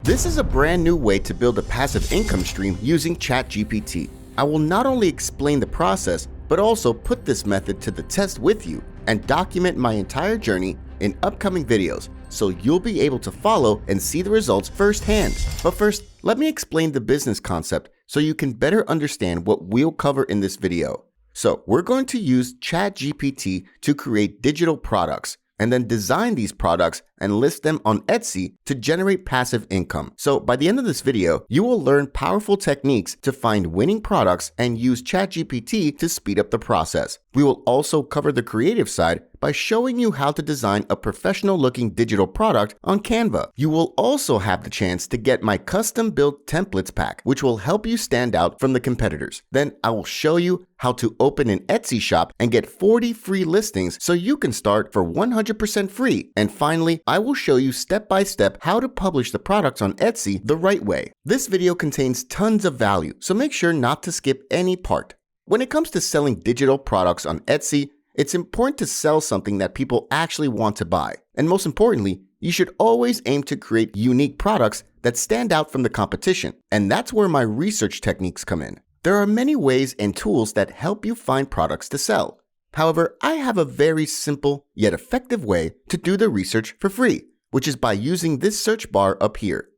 This is a brand new way to build a passive income stream using ChatGPT. I will not only explain the process, but also put this method to the test with you and document my entire journey in upcoming videos, so you'll be able to follow and see the results firsthand. But first, let me explain the business concept so you can better understand what we'll cover in this video. So we're going to use ChatGPT to create digital products and then design these products and list them on Etsy to generate passive income. So by the end of this video, you will learn powerful techniques to find winning products and use ChatGPT to speed up the process. We will also cover the creative side by showing you how to design a professional-looking digital product on Canva. You will also have the chance to get my custom-built templates pack, which will help you stand out from the competitors. Then I will show you how to open an Etsy shop and get 40 free listings so you can start for 100% free. And finally, I will show you step-by-step how to publish the products on Etsy the right way. This video contains tons of value, so make sure not to skip any part. When it comes to selling digital products on Etsy, it's important to sell something that people actually want to buy. And most importantly, you should always aim to create unique products that stand out from the competition. And that's where my research techniques come in. There are many ways and tools that help you find products to sell. However, I have a very simple yet effective way to do the research for free, which is by using this search bar up here.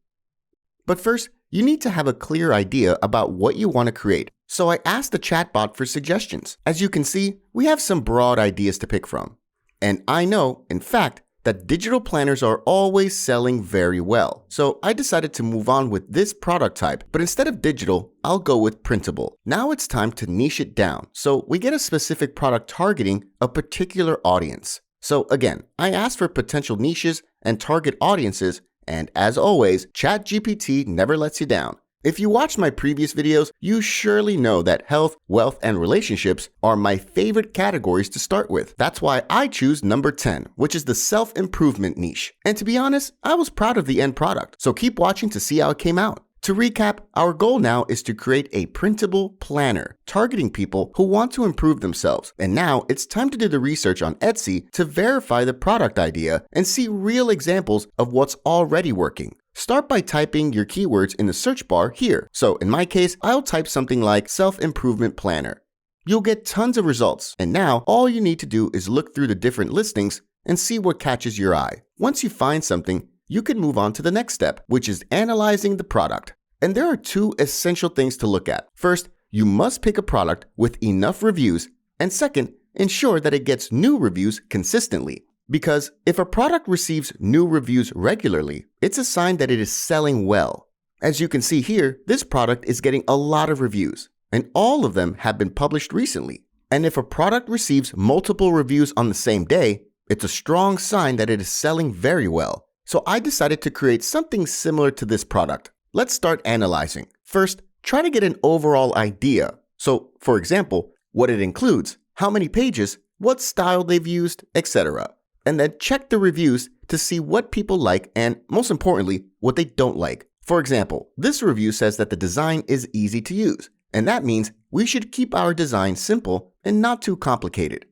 But first, you need to have a clear idea about what you want to create. So I asked the chatbot for suggestions. As you can see, we have some broad ideas to pick from. And I know, in fact, that digital planners are always selling very well. So I decided to move on with this product type, but instead of digital, I'll go with printable. Now it's time to niche it down, so we get a specific product targeting a particular audience. So again, I asked for potential niches and target audiences, and as always, ChatGPT never lets you down. If you watched my previous videos, you surely know that health, wealth, and relationships are my favorite categories to start with. That's why I choose number 10, which is the self-improvement niche. And to be honest, I was proud of the end product, so keep watching to see how it came out. To recap, our goal now is to create a printable planner targeting people who want to improve themselves. And now it's time to do the research on Etsy to verify the product idea and see real examples of what's already working. Start by typing your keywords in the search bar here. So in my case, I'll type something like self-improvement planner. You'll get tons of results. And now all you need to do is look through the different listings and see what catches your eye. Once you find something, you can move on to the next step, which is analyzing the product. And there are two essential things to look at. First, you must pick a product with enough reviews. And second, ensure that it gets new reviews consistently. Because if a product receives new reviews regularly, it's a sign that it is selling well. As you can see here, this product is getting a lot of reviews, and all of them have been published recently. And if a product receives multiple reviews on the same day, it's a strong sign that it is selling very well. So I decided to create something similar to this product. Let's start analyzing. First, try to get an overall idea. So, for example, what it includes, how many pages, what style they've used, etc. And then check the reviews to see what people like and, most importantly, what they don't like. For example, this review says that the design is easy to use, and that means we should keep our design simple and not too complicated.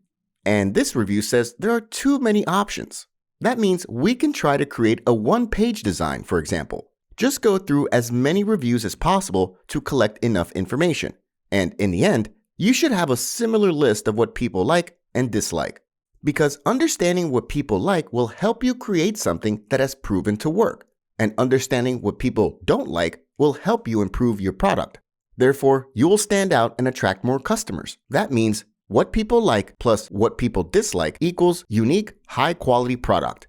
And this review says there are too many options. That means we can try to create a one-page design, for example. Just go through as many reviews as possible to collect enough information. And in the end, you should have a similar list of what people like and dislike. Because understanding what people like will help you create something that has proven to work. And understanding what people don't like will help you improve your product. Therefore, you will stand out and attract more customers. That means what people like plus what people dislike equals unique, high-quality product.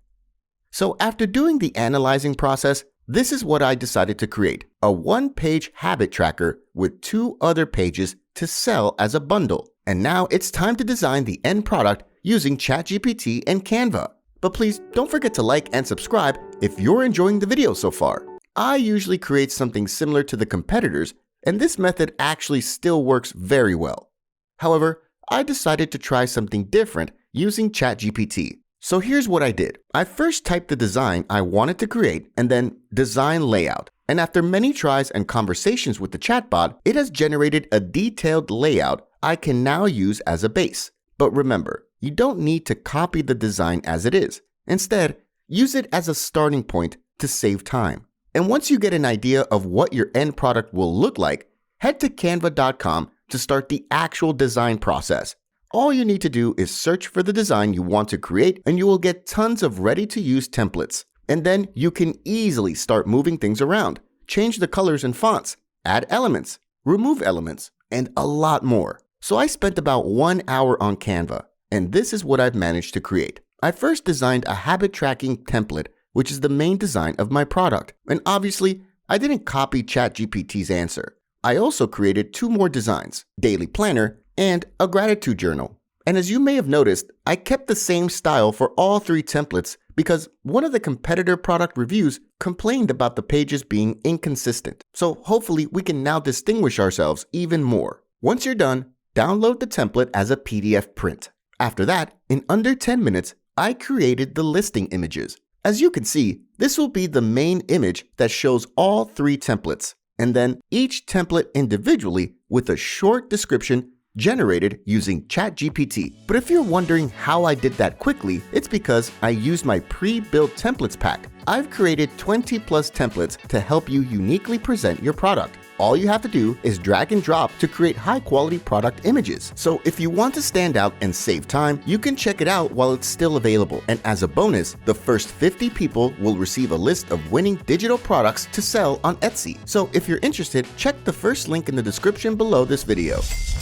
So after doing the analyzing process, this is what I decided to create. A one-page habit tracker with 2 other pages to sell as a bundle. And now it's time to design the end product using ChatGPT and Canva. But please don't forget to like and subscribe if you're enjoying the video so far. I usually create something similar to the competitors, and this method actually still works very well. However, I decided to try something different using ChatGPT. So here's what I did. I first typed the design I wanted to create and then design layout. And after many tries and conversations with the chatbot, it has generated a detailed layout I can now use as a base. But remember, you don't need to copy the design as it is. Instead, use it as a starting point to save time. And once you get an idea of what your end product will look like, head to canva.com to start the actual design process. All you need to do is search for the design you want to create and you will get tons of ready-to-use templates. And then you can easily start moving things around, change the colors and fonts, add elements, remove elements, and a lot more. So I spent about 1 hour on Canva, and this is what I've managed to create. I first designed a habit tracking template, which is the main design of my product. And obviously, I didn't copy ChatGPT's answer. I also created 2 more designs, daily planner and a gratitude journal. And as you may have noticed, I kept the same style for all 3 templates because one of the competitor product reviews complained about the pages being inconsistent. So hopefully we can now distinguish ourselves even more. Once you're done, download the template as a PDF print. After that, in under 10 minutes, I created the listing images. As you can see, this will be the main image that shows all 3 templates, and then each template individually with a short description generated using ChatGPT. But if you're wondering how I did that quickly, it's because I used my pre-built templates pack. I've created 20 plus templates to help you uniquely present your product. All you have to do is drag and drop to create high-quality product images. So if you want to stand out and save time, you can check it out while it's still available. And as a bonus, the first 50 people will receive a list of winning digital products to sell on Etsy. So if you're interested, check the first link in the description below this video.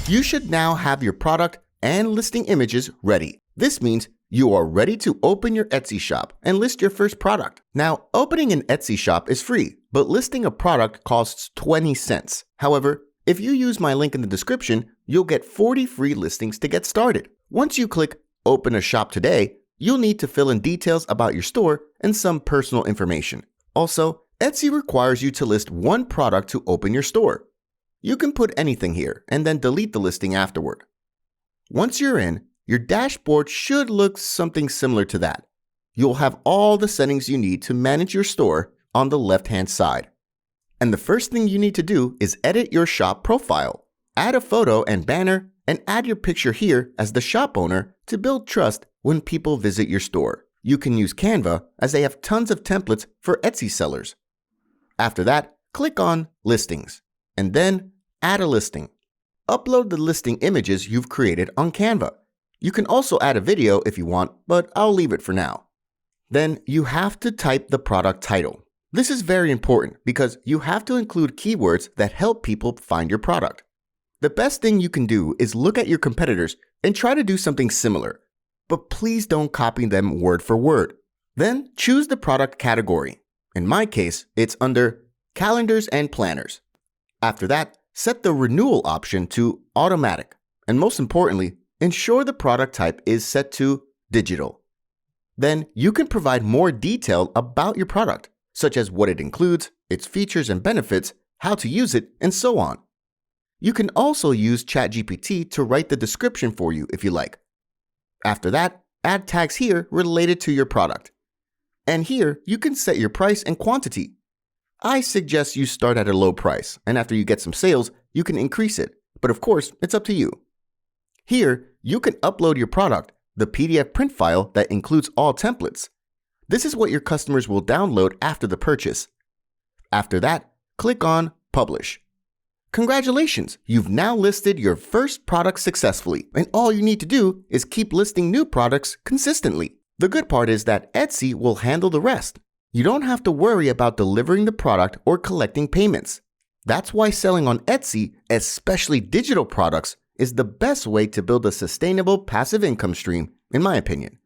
You should now have your product and listing images ready. This means you are ready to open your Etsy shop and list your first product. Now, opening an Etsy shop is free, but listing a product costs 20 cents. However, if you use my link in the description, you'll get 40 free listings to get started. Once you click Open a Shop Today, you'll need to fill in details about your store and some personal information. Also, Etsy requires you to list 1 product to open your store. You can put anything here and then delete the listing afterward. Once you're in, your dashboard should look something similar to that. You'll have all the settings you need to manage your store on the left-hand side. And the first thing you need to do is edit your shop profile. Add a photo and banner and add your picture here as the shop owner to build trust when people visit your store. You can use Canva as they have tons of templates for Etsy sellers. After that, click on Listings and then add a listing. Upload the listing images you've created on Canva. You can also add a video if you want, but I'll leave it for now. Then you have to type the product title. This is very important because you have to include keywords that help people find your product. The best thing you can do is look at your competitors and try to do something similar, but please don't copy them word for word. Then choose the product category. In my case, it's under Calendars and Planners. After that, set the renewal option to Automatic, and most importantly, ensure the product type is set to Digital. Then you can provide more detail about your product, such as what it includes, its features and benefits, how to use it, and so on. You can also use ChatGPT to write the description for you if you like. After that, add tags here related to your product. And here, you can set your price and quantity. I suggest you start at a low price, and after you get some sales, you can increase it. But of course, it's up to you. Here, you can upload your product, the PDF print file that includes all templates. This is what your customers will download after the purchase. After that, click on Publish. Congratulations, you've now listed your first product successfully, and all you need to do is keep listing new products consistently. The good part is that Etsy will handle the rest. You don't have to worry about delivering the product or collecting payments. That's why selling on Etsy, especially digital products, is the best way to build a sustainable passive income stream, in my opinion.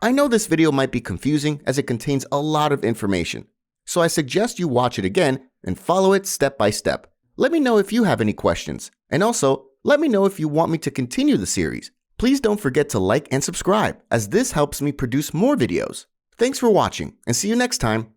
I know this video might be confusing as it contains a lot of information, so I suggest you watch it again and follow it step by step. Let me know if you have any questions, and also let me know if you want me to continue the series. Please don't forget to like and subscribe, as this helps me produce more videos. Thanks for watching, and see you next time.